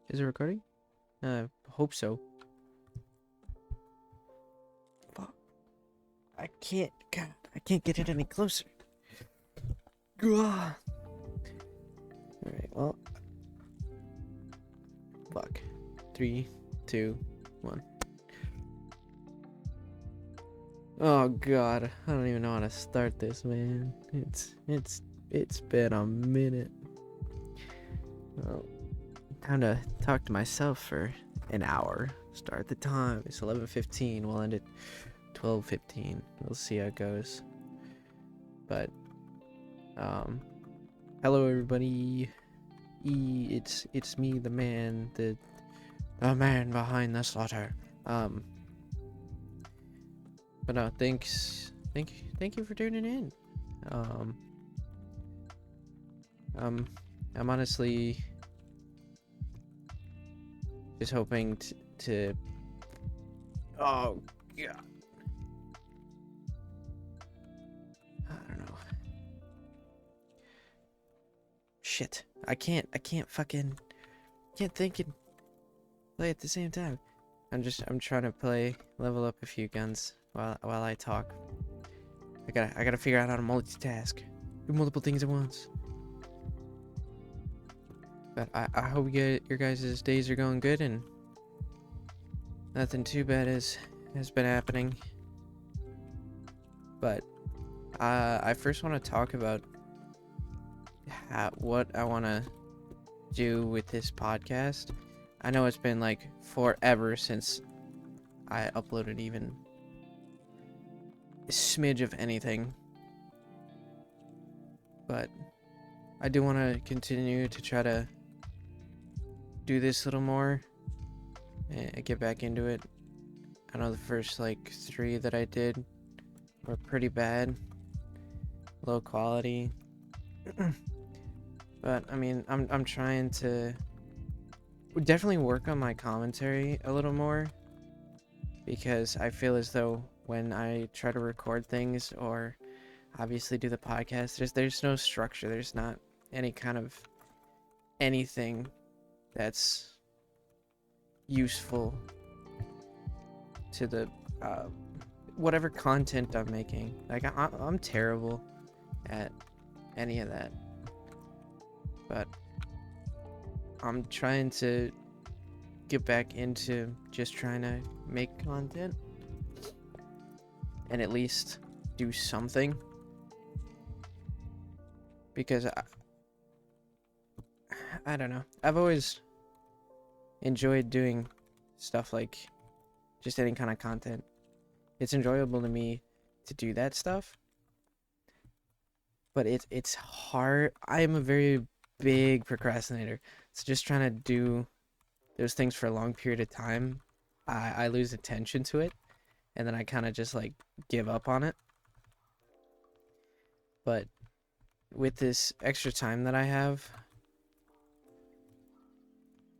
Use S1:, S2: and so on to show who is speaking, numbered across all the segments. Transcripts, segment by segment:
S1: Is it recording? Hope so. Fuck. I can't get it any closer. Alright, well. Fuck. 3, 2, 1. Oh god, I don't even know how to start this, man. It's been a minute. Well, time to talk to myself for an hour. Start the time. It's 11:15. We'll end at 12:15. We'll see how it goes. But hello everybody. It's me, the man, the man behind the slaughter. But no, thank you for tuning in. I'm honestly just hoping to oh god, I don't know. Shit, I can't think and play at the same time. I'm trying to level up a few guns while I talk. I gotta figure out how to multitask, do multiple things at once. But I hope your guys' days are going good and nothing too bad has been happening. But I first want to talk about what I want to do with this podcast. I know it's been like forever since I uploaded even a smidge of anything. But I do want to continue to try to do this a little more and get back into it. I know the first like 3 that I did were pretty bad, low quality. But I mean, I'm trying to definitely work on my commentary a little more, because I feel as though when I try to record things or obviously do the podcast, there's no structure. There's not any kind of anything that's useful to the whatever content I'm making. Like I'm terrible at any of that, but I'm trying to get back into just trying to make content and at least do something, because I don't know. I've always enjoyed doing stuff like just any kind of content. It's enjoyable to me to do that stuff, but it's hard. I am a very big procrastinator. So just trying to do those things for a long period of time, I lose attention to it, and then I kind of just like give up on it. But with this extra time that I have,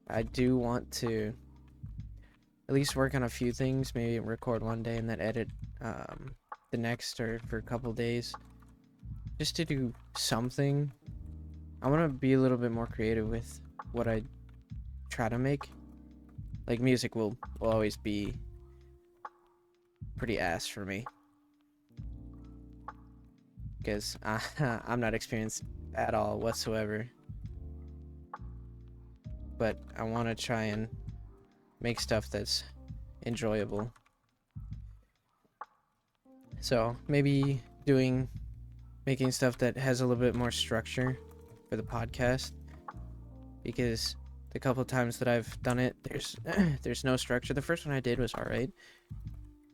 S1: I do want to at least work on a few things, maybe record one day and then edit the next, or for a couple days, just to do something. I want to be a little bit more creative with what I try to make. Like music will always be pretty ass for me, because I'm not experienced at all whatsoever. But I want to try and make stuff that's enjoyable. So maybe making stuff that has a little bit more structure for the podcast, because the couple times that I've done it, there's no structure. The first one I did was alright,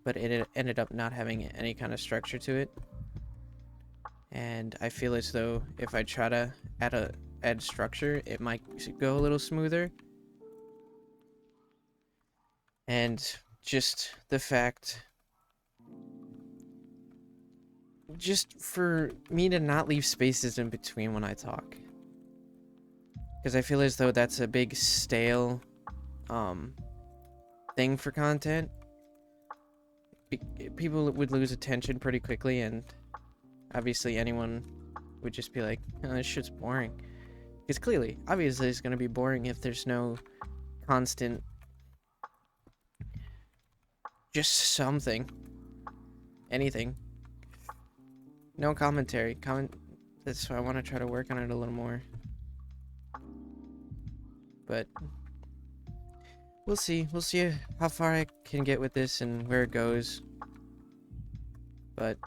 S1: but it ended up not having any kind of structure to it. And I feel as though if I try to add structure, it might go a little smoother. And just the fact, just for me to not leave spaces in between when I talk, because I feel as though that's a big stale thing for content. People would lose attention pretty quickly, and obviously anyone would just be like, oh, this shit's boring. Because clearly, obviously, it's going to be boring if there's no constant, just something, anything. No commentary. That's why I want to try to work on it a little more. But we'll see. We'll see how far I can get with this and where it goes. But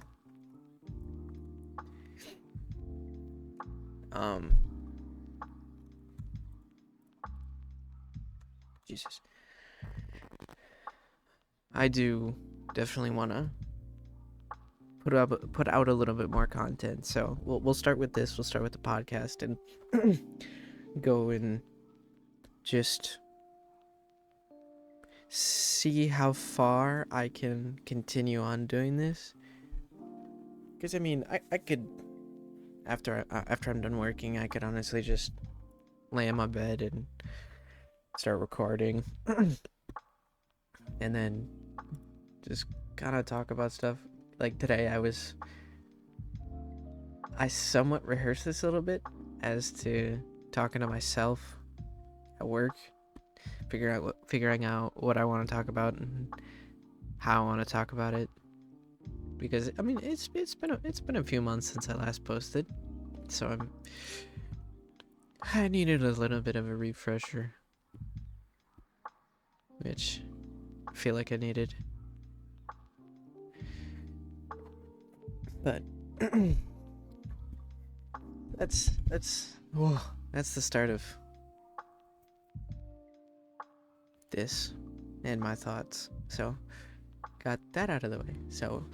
S1: Jesus, I do definitely want to put out a little bit more content. So we'll start with this. We'll start with the podcast and go and just see how far I can continue on doing this. Because I mean, I could after I'm done working, I could honestly just lay in my bed and start recording, and then just kind of talk about stuff. Like today, I somewhat rehearsed this a little bit as to talking to myself at work, figuring out what I want to talk about and how I want to talk about it. Because I mean, it's been a few months since I last posted, so I needed a little bit of a refresher, which I feel like I needed. But that's the start of this and my thoughts. So got that out of the way. So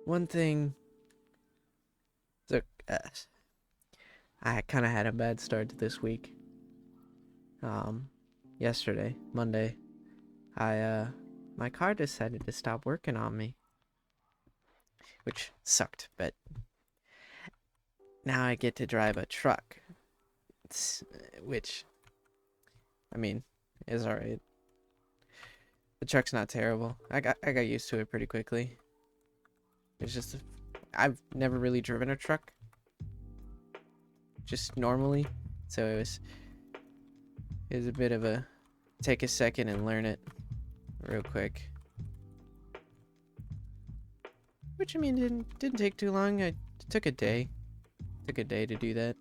S1: one thing, look, I kind of had a bad start to this week. Yesterday, Monday, my car decided to stop working on me, which sucked, but now I get to drive a truck, which, I mean, is alright. The truck's not terrible. I got used to it pretty quickly. It's just, I've never really driven a truck, just normally, so it was a bit of a take a second and learn it real quick. Which, I mean, didn't take too long. It took a day. Took a day to do that.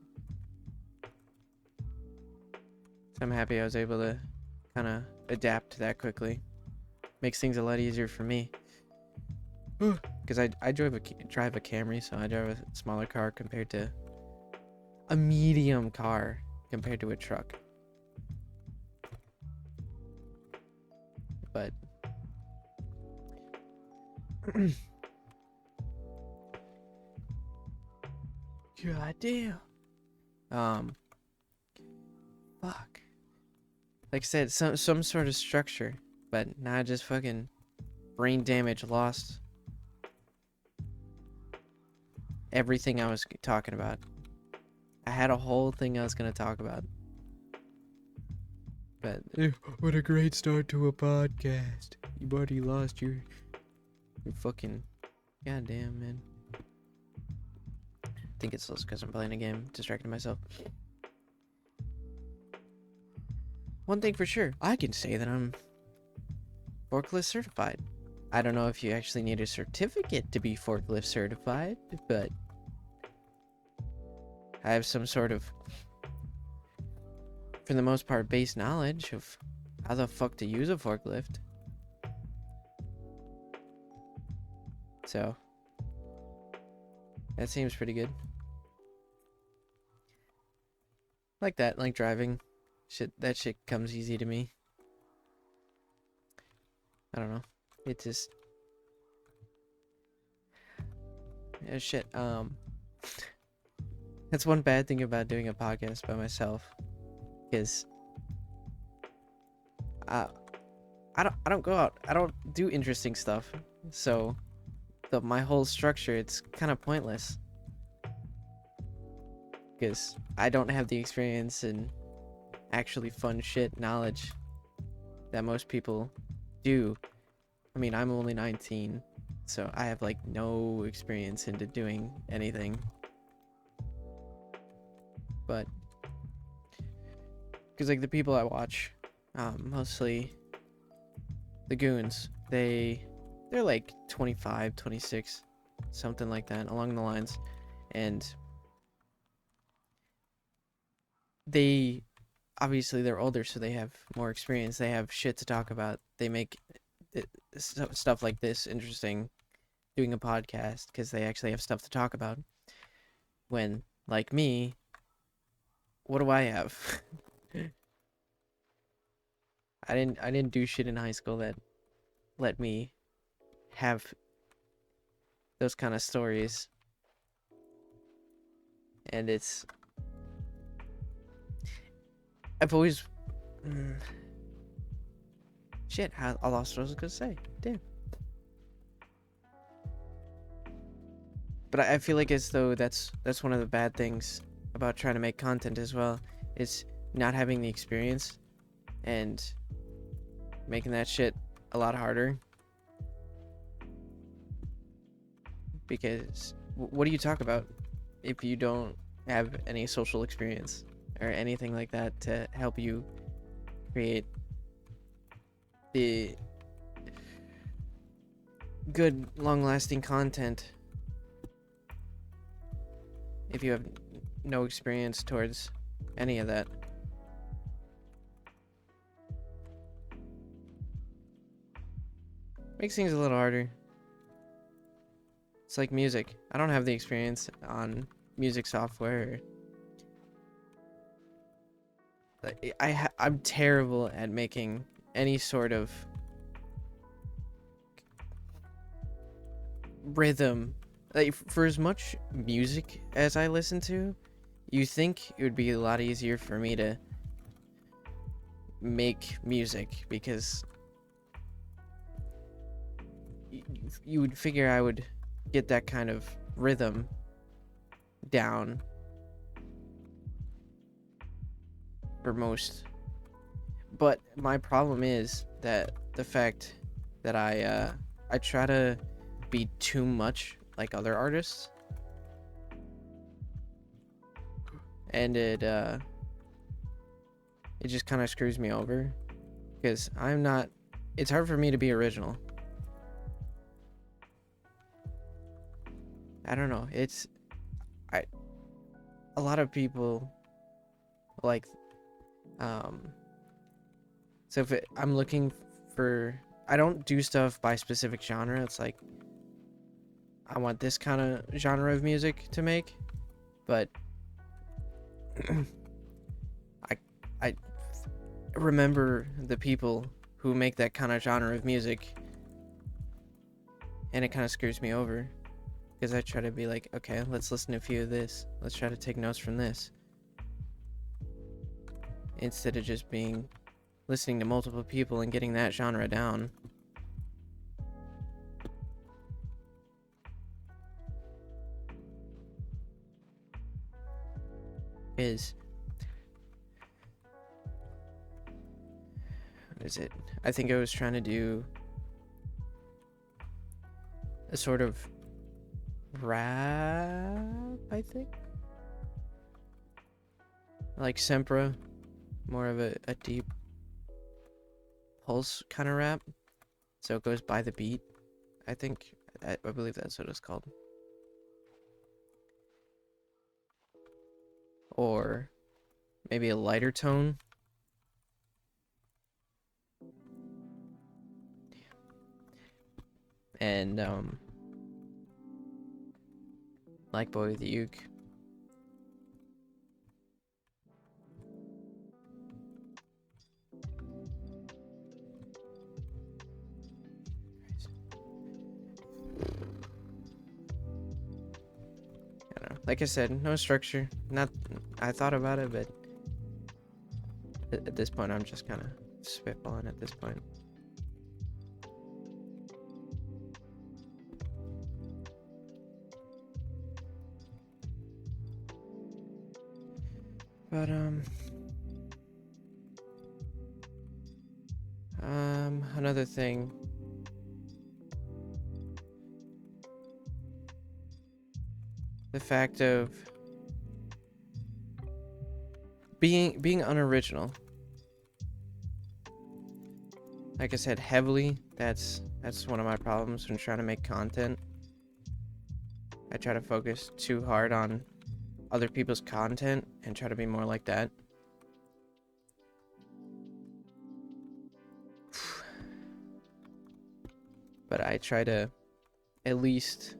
S1: So I'm happy I was able to kind of adapt that quickly. Makes things a lot easier for me. Because I drive a Camry, so I drive a smaller car compared to a medium car compared to a truck. But God damn. Fuck. Like I said, some sort of structure, but now I just fucking brain damage, lost everything I was talking about. I had a whole thing I was gonna talk about, but what a great start to a podcast. You've already lost your fucking goddamn, man. I think it's just because I'm playing a game, distracting myself. One thing for sure, I can say that I'm forklift certified. I don't know if you actually need a certificate to be forklift certified, but I have some sort of, for the most part, base knowledge of how the fuck to use a forklift. So that seems pretty good. Like that, like driving. That shit comes easy to me. I don't know. It just, yeah, shit. That's one bad thing about doing a podcast by myself, because I don't go out. I don't do interesting stuff. So my whole structure, it's kind of pointless, because I don't have the experience and actually fun shit knowledge that most people do. I mean, I'm only 19, So I have like no experience into doing anything. But because like the people I watch, mostly the goons, they're like 25, 26, something like that, along the lines. And they obviously they're older, so they have more experience. They have shit to talk about. They make stuff like this interesting, doing a podcast, because they actually have stuff to talk about. When, like me, what do I have? I didn't do shit in high school that let me have those kind of stories. And I've always shit, I lost what I was gonna say. Damn. But I feel like as though that's one of the bad things about trying to make content as well, is not having the experience and making that shit a lot harder. Because what do you talk about if you don't have any social experience or anything like that to help you create the good, long-lasting content if you have no experience towards any of that? Makes things a little harder. It's like music. I don't have the experience on music software. I'm terrible at making any sort of rhythm. Like, for as much music as I listen to, you think it would be a lot easier for me to make music, because you would figure I would get that kind of rhythm down for most. But my problem is that the fact that I try to be too much like other artists, and it just kind of screws me over, because it's hard for me to be original. I don't know. A lot of people like, so if I'm looking for, I don't do stuff by specific genre. It's like, I want this kind of genre of music to make, but I remember the people who make that kind of genre of music, and it kind of screws me over, because I try to be like, okay, let's listen to a few of this. Let's try to take notes from this, instead of just listening to multiple people and getting that genre down. What is it? I think I was trying to do a sort of rap, I think. Like Sempra, more of a deep pulse kind of rap. So it goes by the beat, I think. I believe that's what it's called. Or maybe a lighter tone. And like Boy with the Uke. I don't know. Like I said, no structure. I thought about it, but at this point I'm just kind of spitballing at this point. But another thing the fact of being unoriginal. Like I said, heavily, that's one of my problems when trying to make content. I try to focus too hard on other people's content and try to be more like that. But I try to at least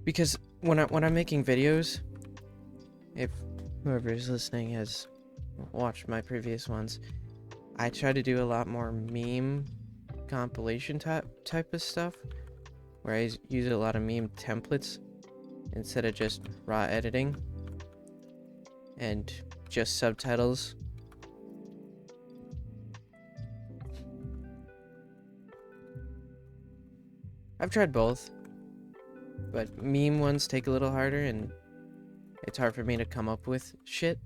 S1: because when I'm making videos, if whoever is listening has watched my previous ones, I try to do a lot more meme compilation type of stuff, where I use a lot of meme templates instead of just raw editing and just subtitles. I've tried both, but meme ones take a little harder and it's hard for me to come up with shit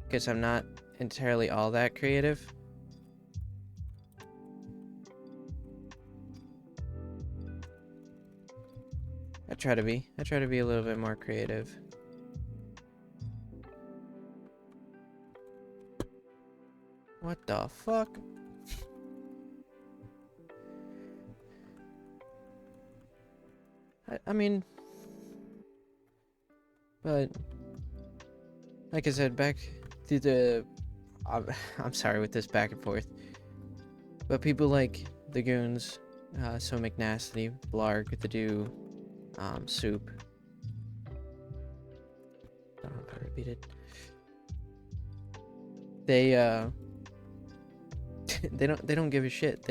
S1: because I'm not entirely all that creative. I try to be a little bit more creative. What the fuck? I mean, but like I said, back to the I'm sorry with this back and forth, but people like the Goons, So McNasty, Blarg, The Do, Soup. I don't know if I repeated. They they don't give a shit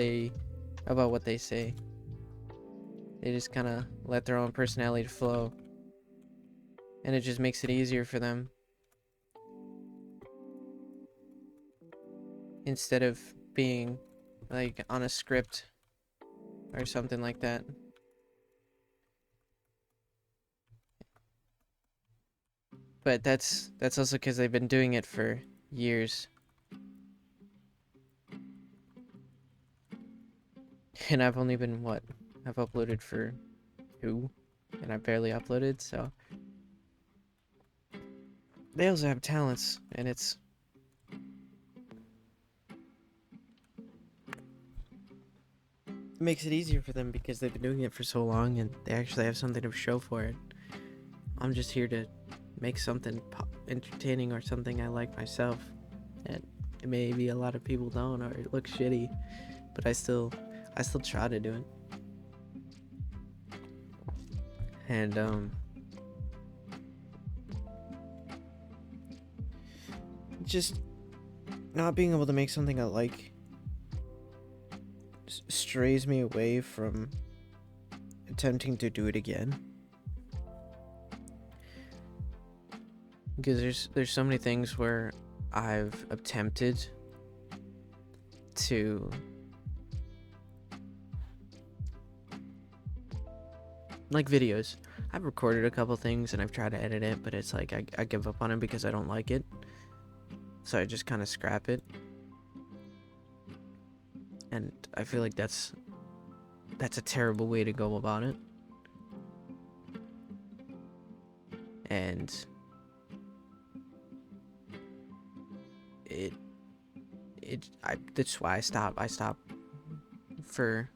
S1: about what they say. They just kind of let their own personality flow, and it just makes it easier for them. Instead of being like on a script or something like that. But that's also because they've been doing it for years. And I've only been, what? I've uploaded for 2, and I've barely uploaded, so. They also have talents, and it makes it easier for them because they've been doing it for so long, and they actually have something to show for it. I'm just here to make something entertaining or something I like myself, and maybe a lot of people don't, or it looks shitty, but I still try to do it. And just not being able to make something I like strays me away from attempting to do it again. Because there's so many things where I've attempted to like videos. I've recorded a couple things and I've tried to edit it, but it's like I give up on it because I don't like it. So I just kind of scrap it. And I feel like that's a terrible way to go about it. And that's why I stopped for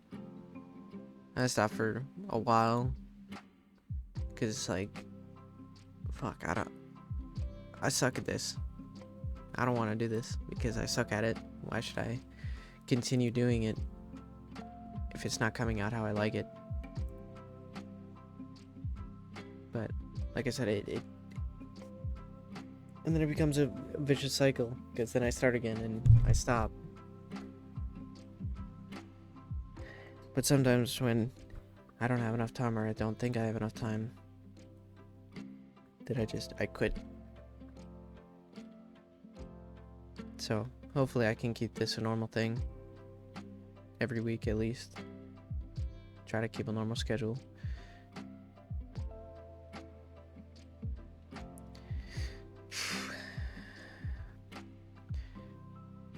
S1: a while, because it's like, fuck, I suck at this. I don't want to do this because I suck at it. Why should I continue doing it if it's not coming out how I like it? But like I said, it and then it becomes a vicious cycle, because then I start again and I stop. But sometimes when I don't have enough time, or I don't think I have enough time, that I quit. So hopefully I can keep this a normal thing every week at least. Try to keep a normal schedule.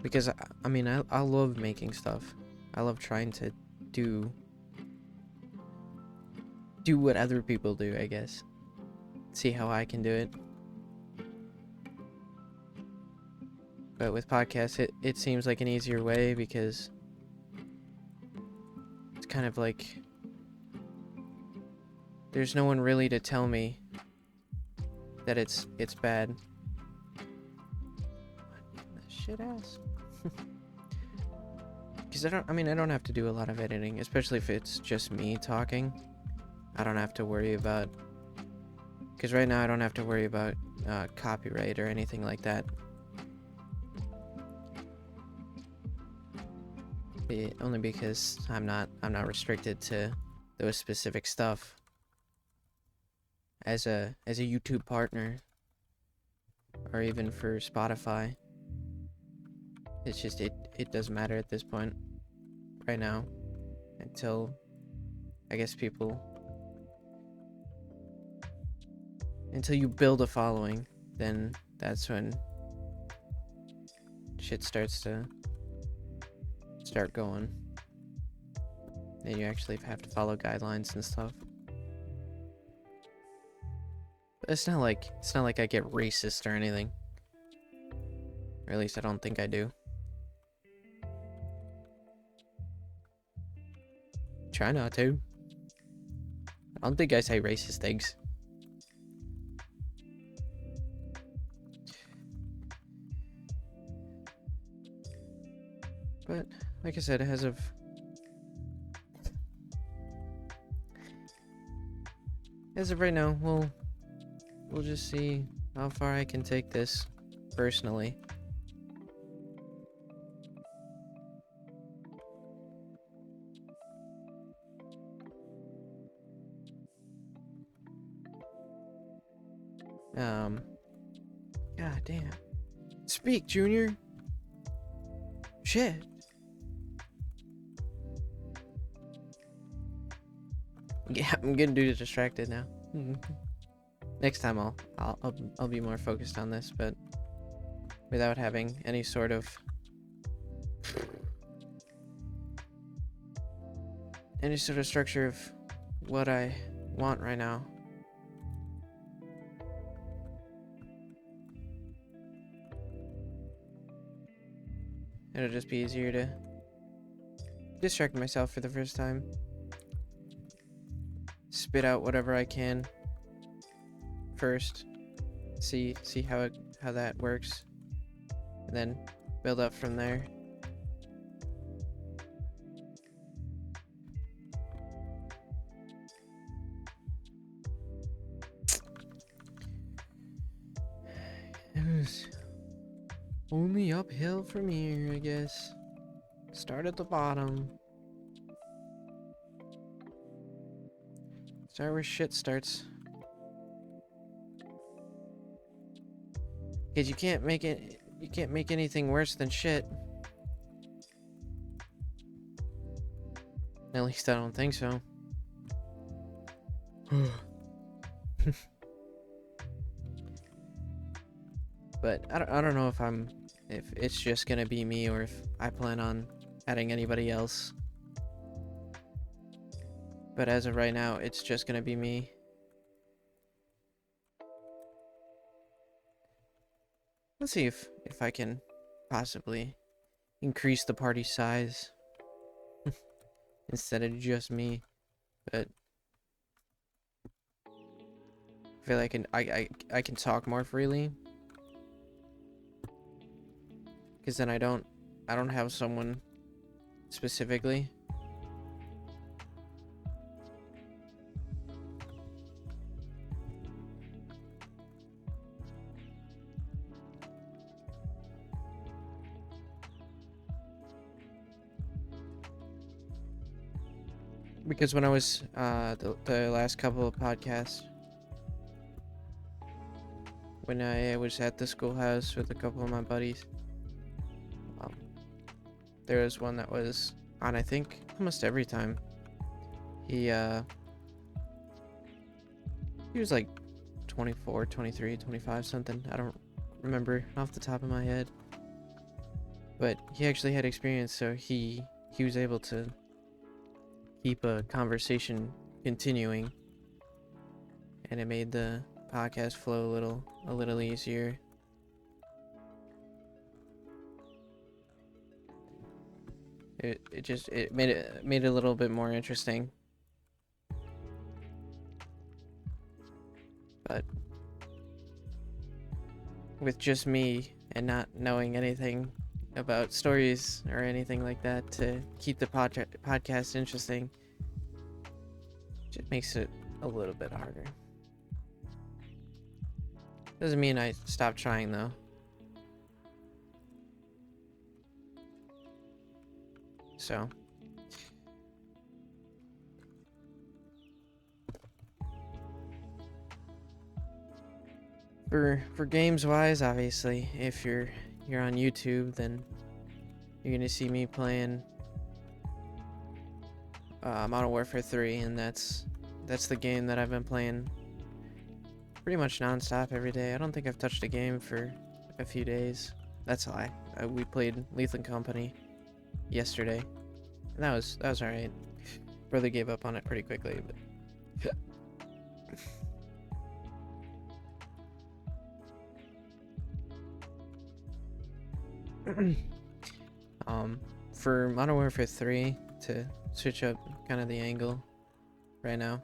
S1: Because I mean, I love making stuff. I love trying to do what other people do, I guess. See how I can do it. But with podcasts, it seems like an easier way because it's kind of like there's no one really to tell me that it's bad. Shit ass. Because I don't have to do a lot of editing, especially if it's just me talking. I don't have to worry about, because right now I don't have to worry about copyright or anything like that. Only because I'm not restricted to those specific stuff as a YouTube partner, or even for Spotify. It's just it doesn't matter at this point right now, until I guess until you build a following, then that's when shit starts to start going. Then you actually have to follow guidelines and stuff. But it's not like I get racist or anything. Or at least I don't think I do. Try not to. I don't think I say racist things. But like I said, as of right now, we'll just see how far I can take this personally. God damn. Speak, Junior. Shit. Yeah, I'm getting distracted now. Next time I'll be more focused on this, but without having any sort of structure of what I want right now. It'll just be easier to distract myself for the first time. Spit out whatever I can first. See how that works. And then build up from there. Only uphill from here, I guess. Start at the bottom. Start where shit starts. Cause you can't make anything worse than shit. At least I don't think so. But I don't know if it's just gonna be me or if I plan on adding anybody else. But as of right now, it's just gonna be me. Let's see if I can possibly increase the party size instead of just me. But I feel like I can talk more freely. Because then I don't have someone specifically. Because when I was the last couple of podcasts, when I was at the schoolhouse with a couple of my buddies, there was one that was on, I think, almost every time. He was like 24, 23, 25, something. I don't remember off the top of my head. but he actually had experience, so he was able to keep a conversation continuing, and it made the podcast flow a little easier. It made it a little bit more interesting. But with just me and not knowing anything about stories or anything like that to keep the podcast interesting, just makes it a little bit harder. Doesn't mean I stopped trying though. So for games wise, obviously, if you're on YouTube, then you're gonna see me playing Modern Warfare 3, and that's the game that I've been playing pretty much non-stop every day. I don't think I've touched a game for a few days. That's a lie. We played Lethal Company yesterday, and that was alright. Brother gave up on it pretty quickly, but for Modern Warfare 3, to switch up kind of the angle right now.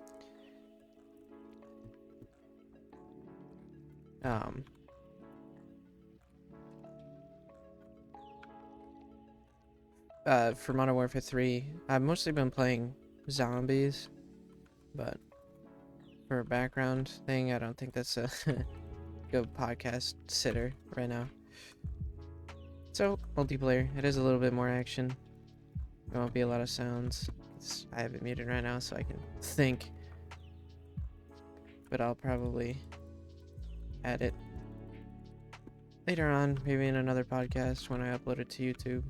S1: For Modern Warfare 3, I've mostly been playing zombies, but for a background thing, I don't think that's a good podcast sitter right now. So, multiplayer, it is a little bit more action. There won't be a lot of sounds. I have it muted right now so I can think. But I'll probably add it later on, maybe in another podcast when I upload it to YouTube.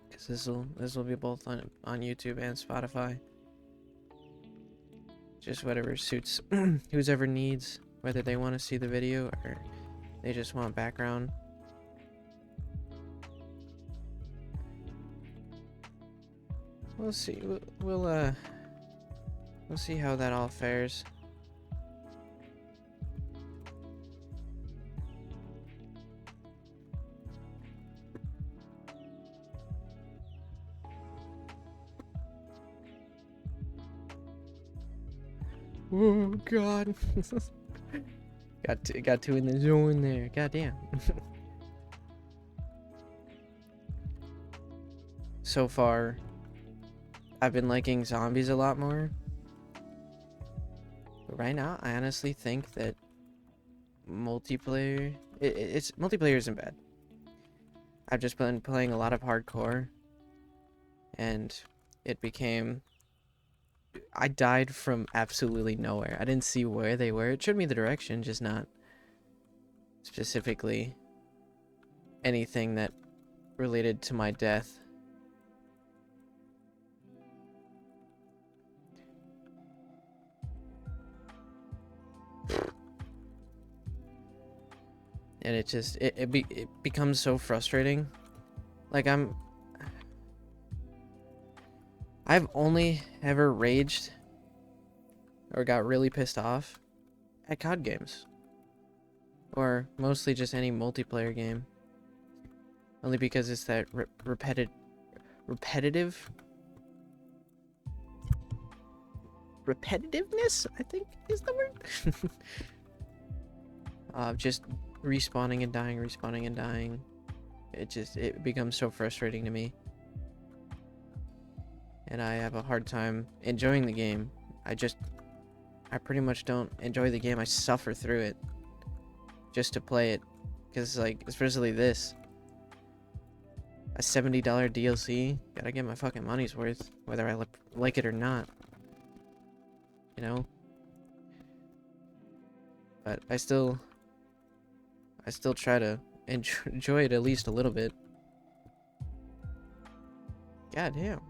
S1: Because this will be both on YouTube and Spotify. Just whatever suits whoever needs, whether they want to see the video or they just want background. We'll see. We'll see how that all fares. Oh God! got two in the zone there. Goddamn. So far, I've been liking zombies a lot more. But right now, I honestly think that multiplayer, multiplayer isn't bad. I've just been playing a lot of hardcore, and it became. I died from absolutely nowhere. I didn't see where they were. It showed me the direction, just not specifically anything that related to my death. And it just it becomes so frustrating. Like I've only ever raged or got really pissed off at COD games, or mostly just any multiplayer game, only because it's that repetitive repetitiveness, I think is the word. Just respawning and dying. It becomes so frustrating to me, and I have a hard time enjoying the game. I pretty much don't enjoy the game. I suffer through it just to play it, because like, especially this, a $70 DLC, gotta get my fucking money's worth, whether I like it or not, you know. But I still try to enjoy it at least a little bit. God damn.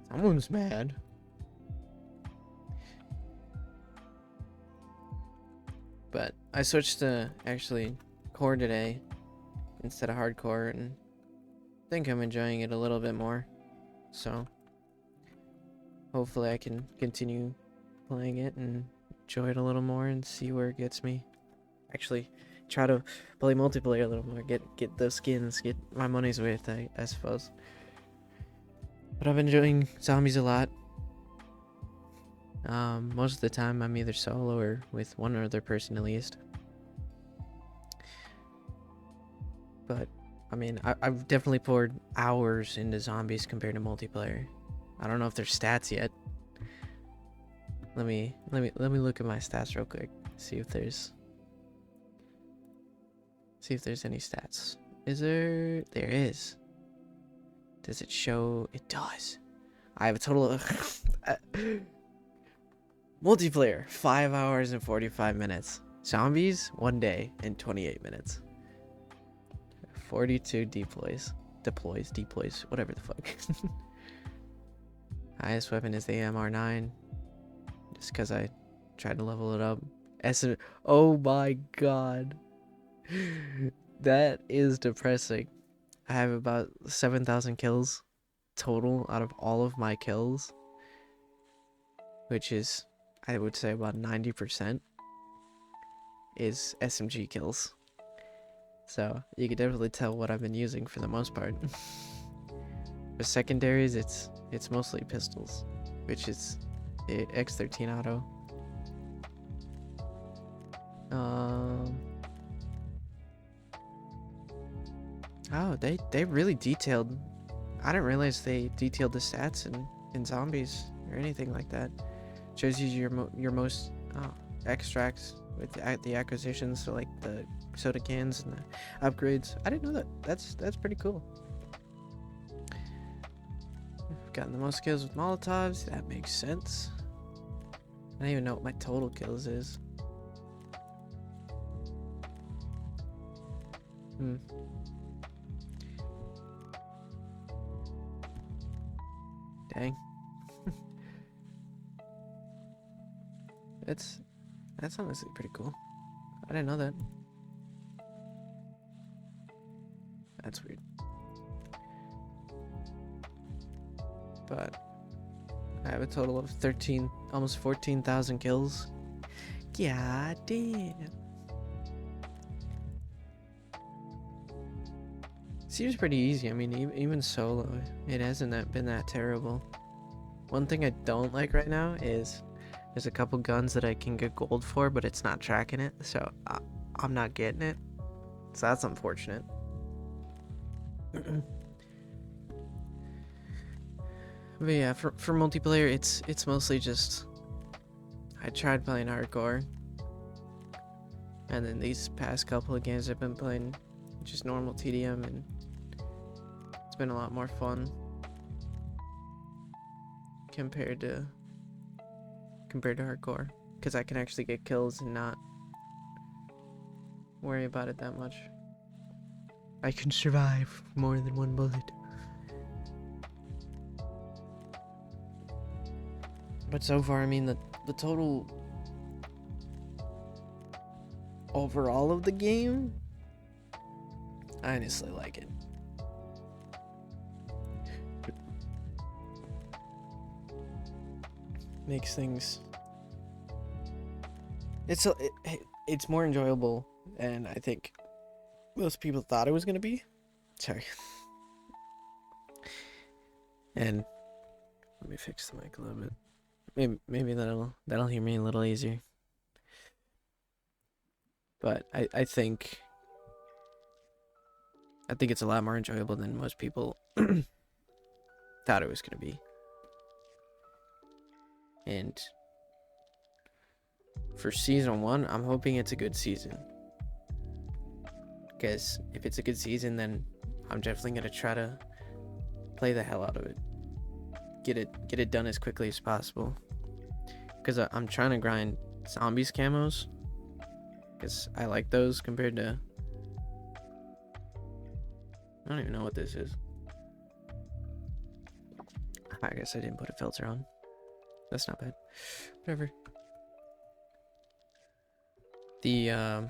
S1: Someone's mad. But I switched to actually core today, instead of hardcore, and I think I'm enjoying it a little bit more. So hopefully I can continue playing it and enjoy it a little more and see where it gets me. Actually, try to play multiplayer a little more, get those skins, get my money's worth, I suppose. But I've been enjoying zombies a lot. Most of the time I'm either solo or with one other person at least. But I mean, I've definitely poured hours into zombies compared to multiplayer. I don't know if there's stats yet. Let me look at my stats real quick. See if there's any stats. Is there? There is. Does it show? It does. I have a total of multiplayer 5 hours and 45 minutes. Zombies 1 day and 28 minutes. 42 deploys, whatever the fuck. Highest weapon is the AMR9, just because I tried to level it up. Oh my god, that is depressing. I have about 7,000 kills total out of all of my kills, which is, I would say, about 90% is SMG kills. So you can definitely tell what I've been using for the most part. For secondaries, it's mostly pistols, which is the X13 auto. Oh, they really detailed. I didn't realize they detailed the stats in zombies or anything like that. Shows you your most extracts with the acquisitions, so like the soda cans and the upgrades. I didn't know that. That's pretty cool. I've gotten the most kills with Molotovs. That makes sense. I don't even know what my total kills is. Dang. That's honestly pretty cool. I didn't know that. That's weird. But I have a total of 13, almost 14,000 kills. God damn. Seems pretty easy. I mean, even solo, it hasn't been that terrible. One thing I don't like right now is there's a couple guns that I can get gold for, but it's not tracking it, so I'm not getting it. So that's unfortunate. But yeah, for multiplayer, it's mostly just I tried playing hardcore, and then these past couple of games I've been playing just normal TDM, and it's been a lot more fun compared to hardcore, because I can actually get kills and not worry about it that much. I can survive more than one bullet. But so far, I mean, the total overall of the game, I honestly like it. Makes things, it's more enjoyable than I think most people thought it was gonna be. Sorry. And let me fix the mic a little bit. Maybe that'll hear me a little easier. But I think it's a lot more enjoyable than most people thought it was gonna be. And for season 1, I'm hoping it's a good season. Because if it's a good season, then I'm definitely gonna try to play the hell out of it. Get it done as quickly as possible. Because I'm trying to grind zombies camos. Because I like those compared to... I don't even know what this is. I guess I didn't put a filter on. That's not bad. Whatever. The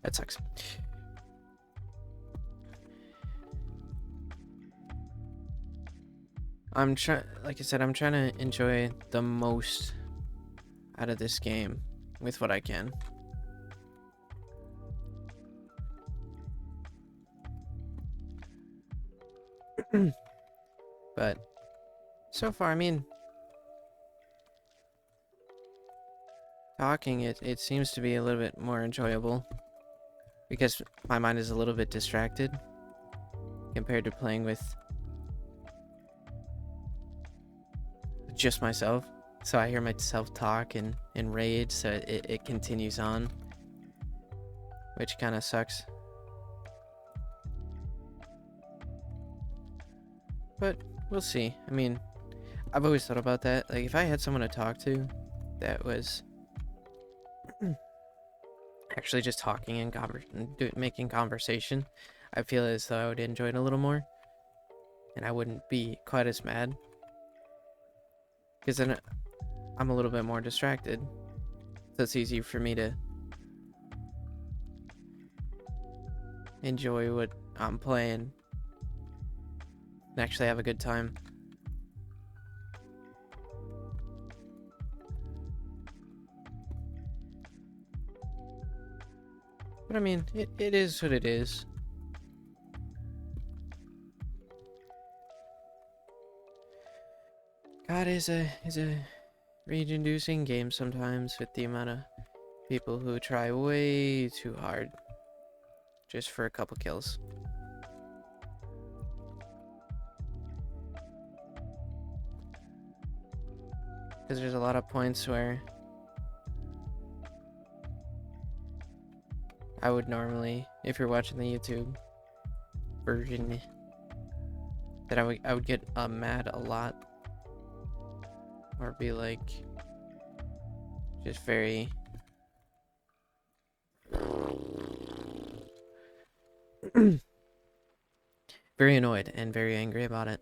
S1: That sucks. Like I said, I'm trying to enjoy the most out of this game with what I can. But so far, I mean, talking, it seems to be a little bit more enjoyable because my mind is a little bit distracted compared to playing with just myself. So I hear myself talk and rage, so it continues on, which kind of sucks. But we'll see. I mean, I've always thought about that. Like, if I had someone to talk to that was actually just talking and making conversation, I feel as though I would enjoy it a little more, and I wouldn't be quite as mad. Because then I'm a little bit more distracted, so it's easy for me to enjoy what I'm playing and actually have a good time. But I mean, it is what it is. God is a rage-inducing game sometimes with the amount of people who try way too hard just for a couple kills. Because there's a lot of points where I would normally, if you're watching the YouTube version, that I would get mad a lot, or be like just very very annoyed and very angry about it,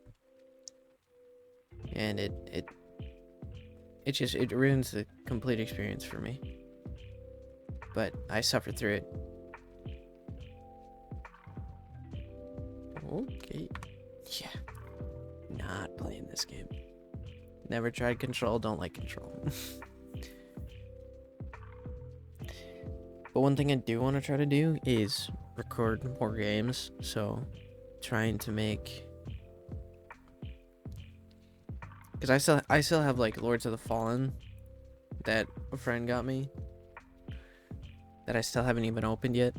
S1: and it ruins the complete experience for me. But I suffer through it. Okay. Yeah. Not playing this game. Never tried Control, don't like Control. But one thing I do want to try to do is record more games. So, trying to make... Because I still have, like, Lords of the Fallen that a friend got me, that I still haven't even opened yet.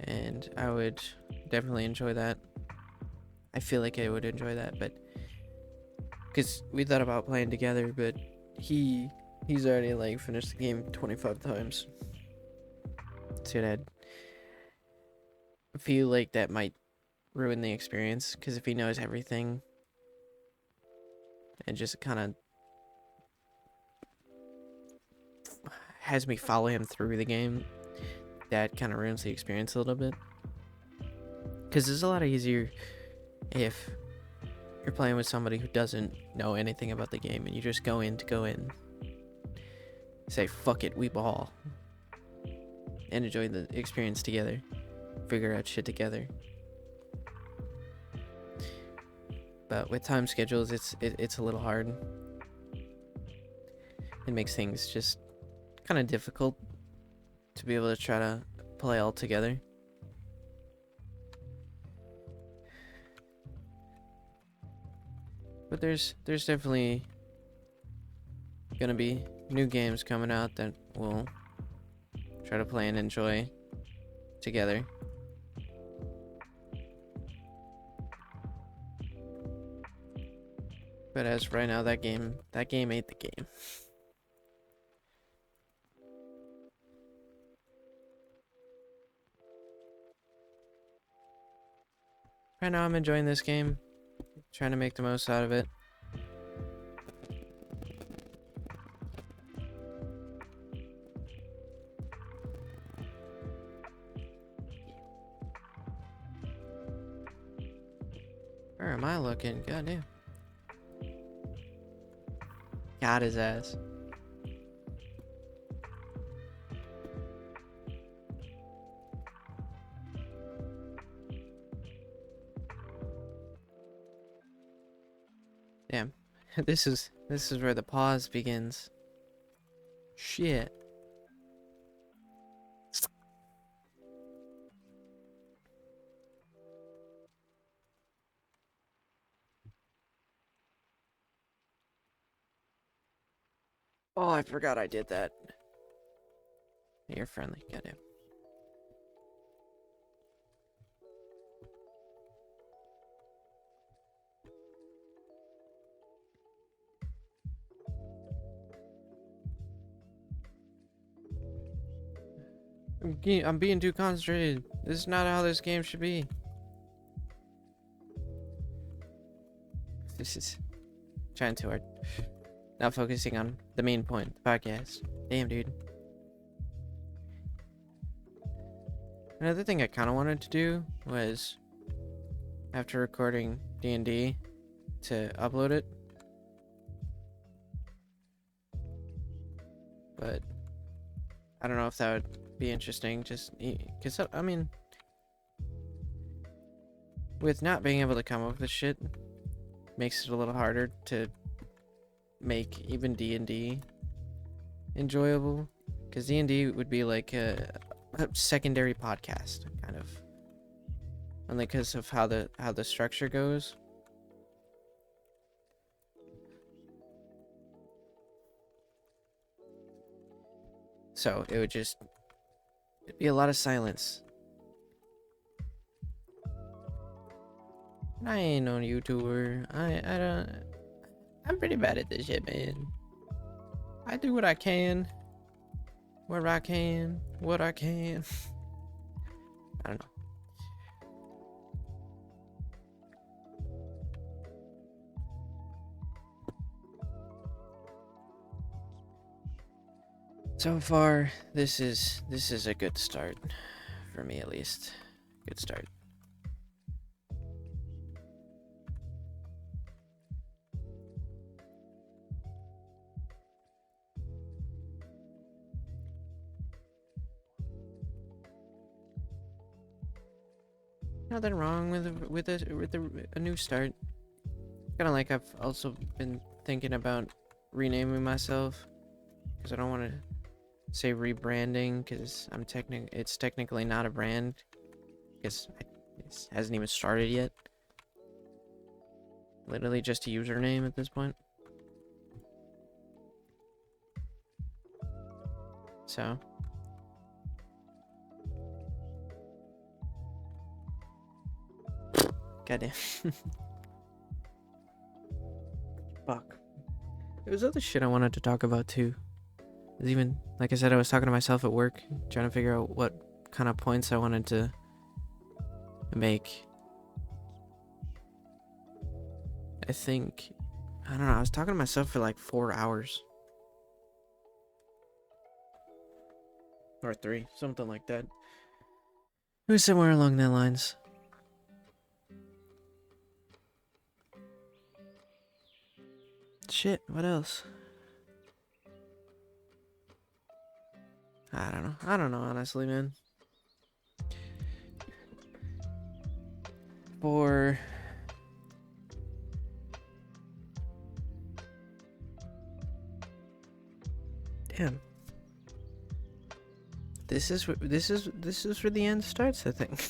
S1: And I would definitely enjoy that. I feel like I would enjoy that, but because we thought about playing together, but he's already like finished the game 25 times. So I feel like that might ruin the experience, because if he knows everything and just kind of has me follow him through the game, that kind of ruins the experience a little bit. Because it's a lot easier if you're playing with somebody who doesn't know anything about the game and you just go in, say fuck it, we ball, and enjoy the experience together, figure out shit together. But with time schedules, it's a little hard. It makes things just kind of difficult to be able to try to play all together. But there's definitely gonna be new games coming out that we'll try to play and enjoy together. But as of right now, that game ain't the game. Right now I'm enjoying this game, trying to make the most out of it. Where am I looking? Goddamn. Got his ass. This is where the pause begins. Shit. Oh, I forgot I did that. You're friendly. Goddamn. I'm being too concentrated. This is not how this game should be. This is trying too hard. Not focusing on the main point, the podcast. Damn, dude. Another thing I kind of wanted to do was, after recording D&D, to upload it. But I don't know if that would be interesting, just because, I mean, with not being able to come up with shit, makes it a little harder to make even D&D enjoyable, because D&D would be like a secondary podcast, kind of, only because of how the structure goes. So it'd be a lot of silence. I ain't no YouTuber. I'm pretty bad at this shit, man. I do what I can, where I can, what I can. I don't know. So far, this is a good start, for me at least. Good start. Nothing wrong with a new start. Kind of like I've also been thinking about renaming myself, because I don't want to say rebranding, because it's technically not a brand, because it hasn't even started yet. Literally just a username at this point. So goddamn. Fuck. There was other shit I wanted to talk about too. Even, like I said, I was talking to myself at work, trying to figure out what kind of points I wanted to make. I think, I don't know, I was talking to myself for like 4 hours. Or 3, something like that. It was somewhere along that lines. Shit, what else? I don't know, honestly, man. For damn. This is where the end starts, I think.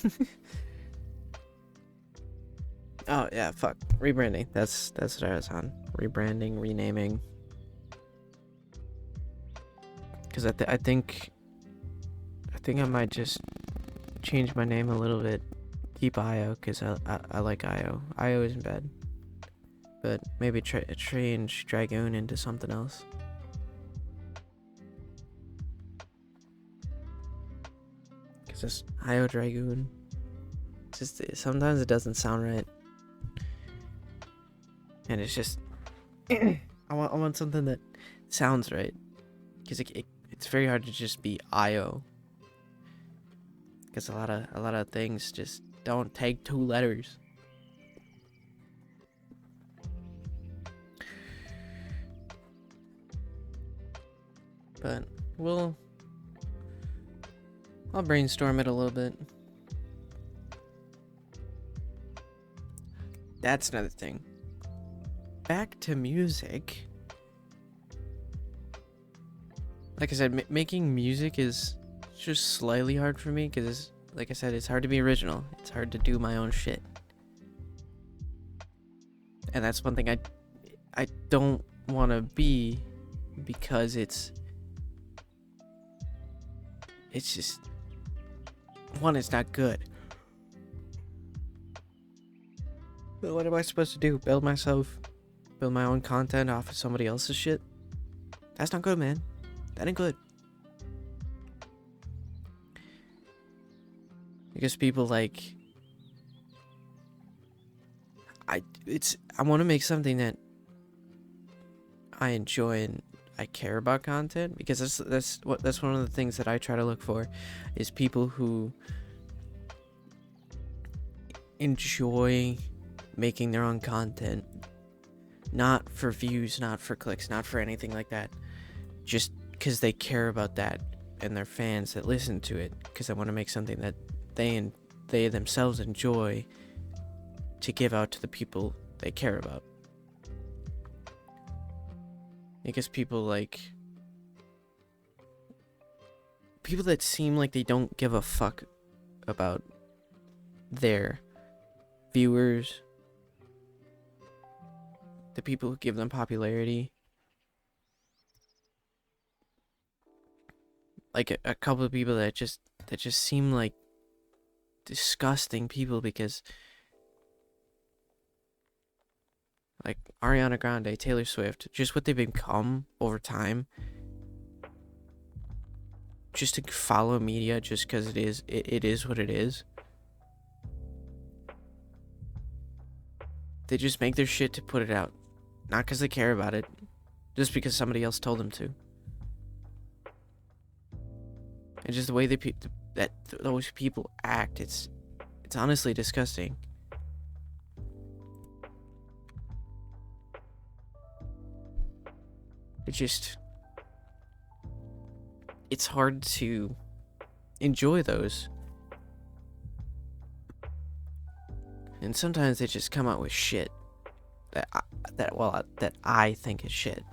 S1: Oh yeah, fuck. Rebranding. That's what I was on. Rebranding, renaming. Because I think I might just change my name a little bit. Keep IO, because I like IO. IO isn't bad. But maybe change Dragoon into something else. Because it's iodragoon. Just sometimes it doesn't sound right. And it's just I want something that sounds right. Because it's very hard to just be IO. Because a lot of things just don't take 2 letters. But I'll brainstorm it a little bit. That's another thing. back to music. Like I said, making music is just slightly hard for me because, like I said, it's hard to be original. It's hard to do my own shit. And that's one thing I don't want to be, because it's just, one, it's not good. But what am I supposed to do? Build my own content off of somebody else's shit? That's not good, man. That ain't good. Because people like, I want to make something that I enjoy and I care about content, because that's one of the things that I try to look for, is people who enjoy making their own content, not for views, not for clicks, not for anything like that, just because they care about that and their fans that listen to it, because I want to make something that they themselves enjoy to give out to the people they care about. Because people that seem like they don't give a fuck about their viewers, the people who give them popularity, like a couple of people that just seem like disgusting people, because like Ariana Grande, Taylor Swift, just what they've become over time, just to follow media just because it is what it is. They just make their shit to put it out, not because they care about it, just because somebody else told them to. And just the way those people act, it's honestly disgusting. It's hard to enjoy those. And sometimes they just come out with shit that I think is shit.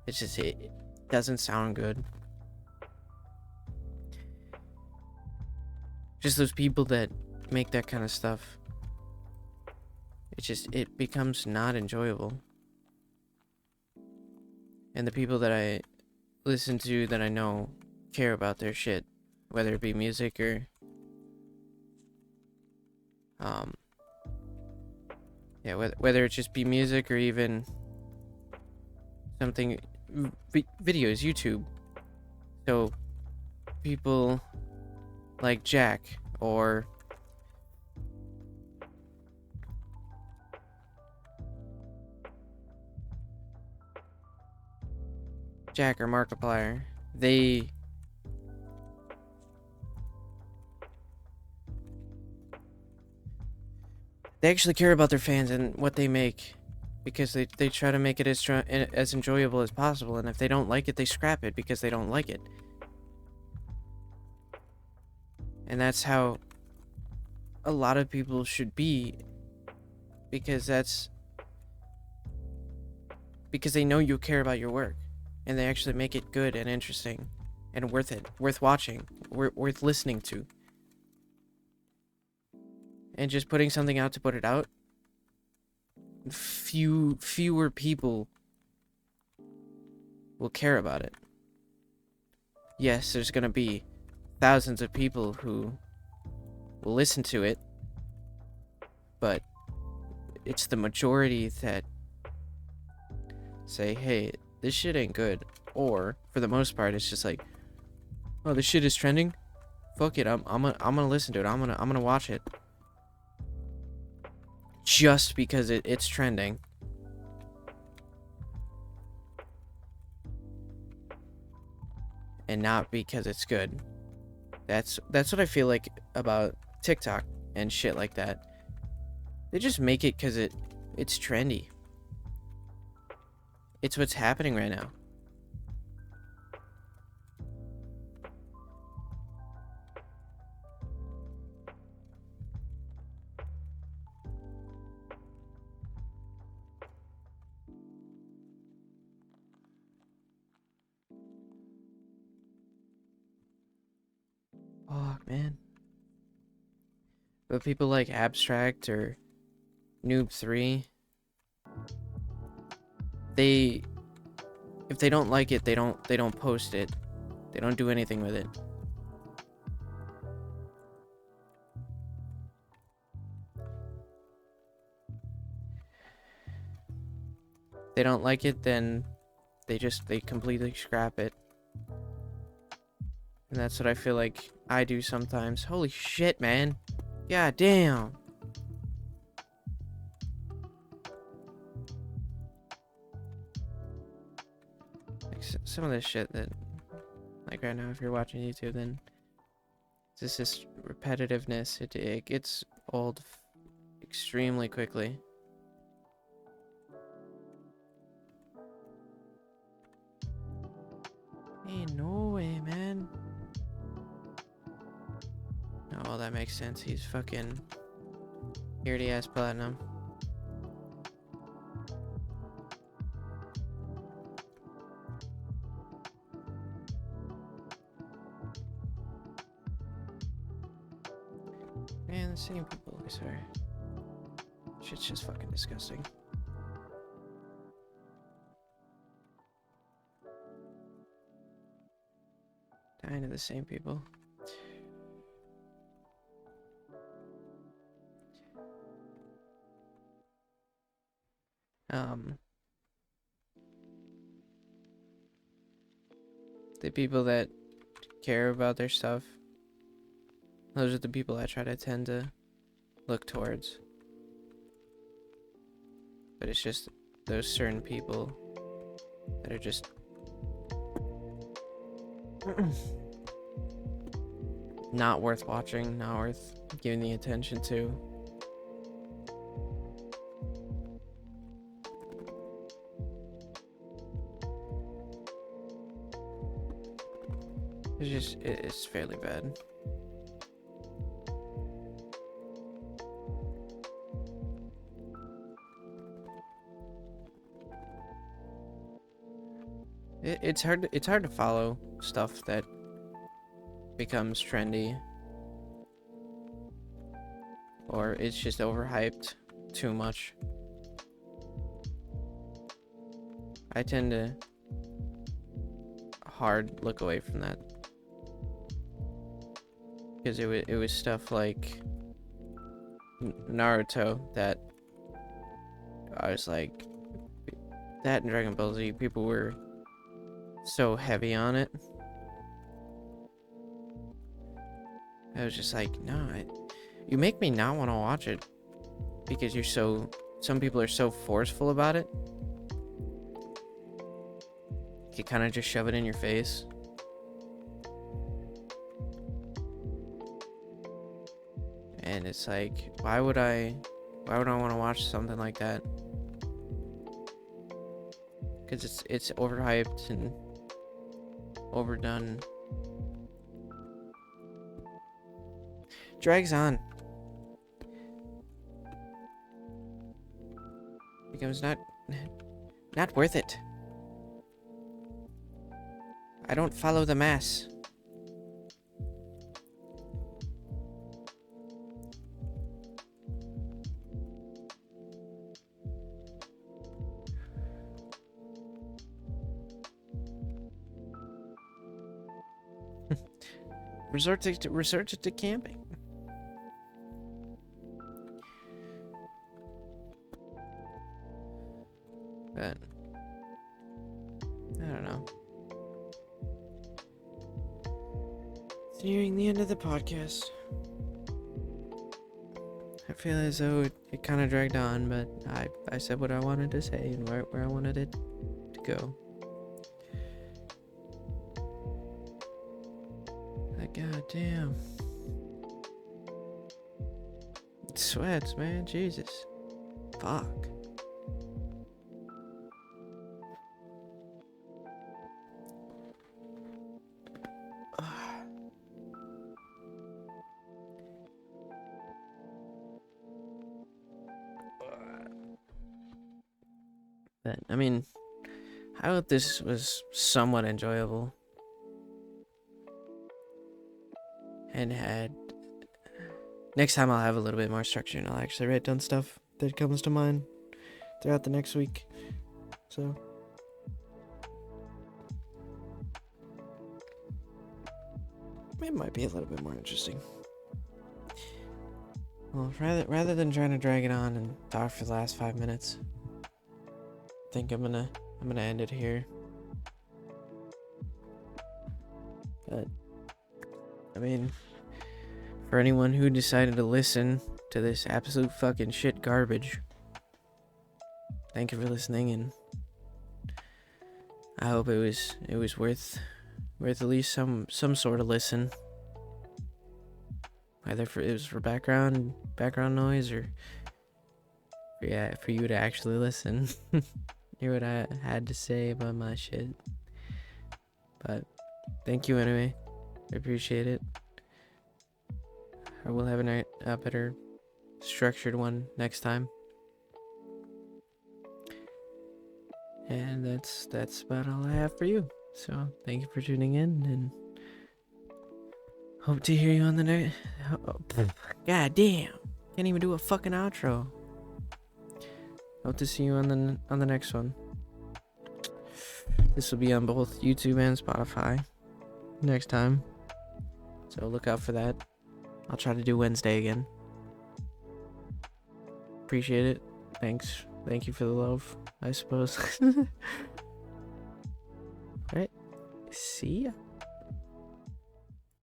S1: It's just, it doesn't sound good. Just those people that make that kind of stuff, it becomes not enjoyable. And the people that I listen to, that I know care about their shit, whether it be music or whether it just be music or even something, videos, YouTube. So people like Jack or Markiplier, they actually care about their fans and what they make, because they try to make it as enjoyable as possible, and if they don't like it, they scrap it because they don't like it. And that's how a lot of people should be, because they know you care about your work, and they actually make it good and interesting and worth watching, worth listening to. And just putting something out to put it out, fewer people will care about it. Yes, there's gonna be thousands of people who will listen to it, but it's the majority that say, hey, this shit ain't good. Or for the most part, it's just like, oh, this shit is trending, fuck it, I'm gonna listen to it, I'm gonna watch it just because it's trending. And not because it's good. That's what I feel like about TikTok and shit like that. They just make it because it's trendy. It's what's happening right now. Fuck, man. But people like Abstract or Noob3, they, if they don't like it, they don't post it. They don't do anything with it. They don't like it, then they completely scrap it. And that's what I feel like I do sometimes. Holy shit, man. God damn. Like some of this shit that, like right now, if you're watching YouTube, then it's just repetitiveness. It gets old extremely quickly. Ain't no way, man. Oh, that makes sense. He's fucking dirty ass platinum. Man, the same people, I swear. Shit's just fucking disgusting. Dying to the same people. The people that care about their stuff, those are the people I try to tend to look towards. But it's just those certain people that are just not worth watching, not worth giving the attention to. It's fairly bad. It's hard to follow stuff that becomes trendy, or it's just overhyped too much. I tend to hard look away from that, because it was stuff like Naruto that I was like, that and Dragon Ball Z, people were so heavy on it. I was just like, no, you make me not want to watch it because some people are so forceful about it. You kind of just shove it in your face. And it's like, why would I want to watch something like that? Because it's overhyped and overdone. Drags on. Becomes not worth it. I don't follow the mass. Resort to camping. But I don't know. It's nearing the end of the podcast. I feel as though it kind of dragged on, but I said what I wanted to say and where I wanted it to go. God damn. It sweats, man. Jesus. Fuck. But, I mean, I hope this was somewhat enjoyable. and had next time I'll have a little bit more structure and I'll actually write down stuff that comes to mind throughout the next week. So it might be a little bit more interesting. Well, rather than trying to drag it on and talk for the last 5 minutes, I think I'm gonna end it here. But I mean, for anyone who decided to listen to this absolute fucking shit garbage, thank you for listening, and I hope it was worth at least some sort of listen. Either it was for background noise or for you to actually listen. Hear what I had to say about my shit. But thank you anyway. I appreciate it. I will have a better structured one next time. And that's about all I have for you. So thank you for tuning in, and hope to hear you on the next. God damn, can't even do a fucking outro. Hope to see you on the next one. This will be on both YouTube and Spotify next time, so look out for that. I'll try to do Wednesday again. Appreciate it. Thank you for the love, I suppose. Alright, see ya.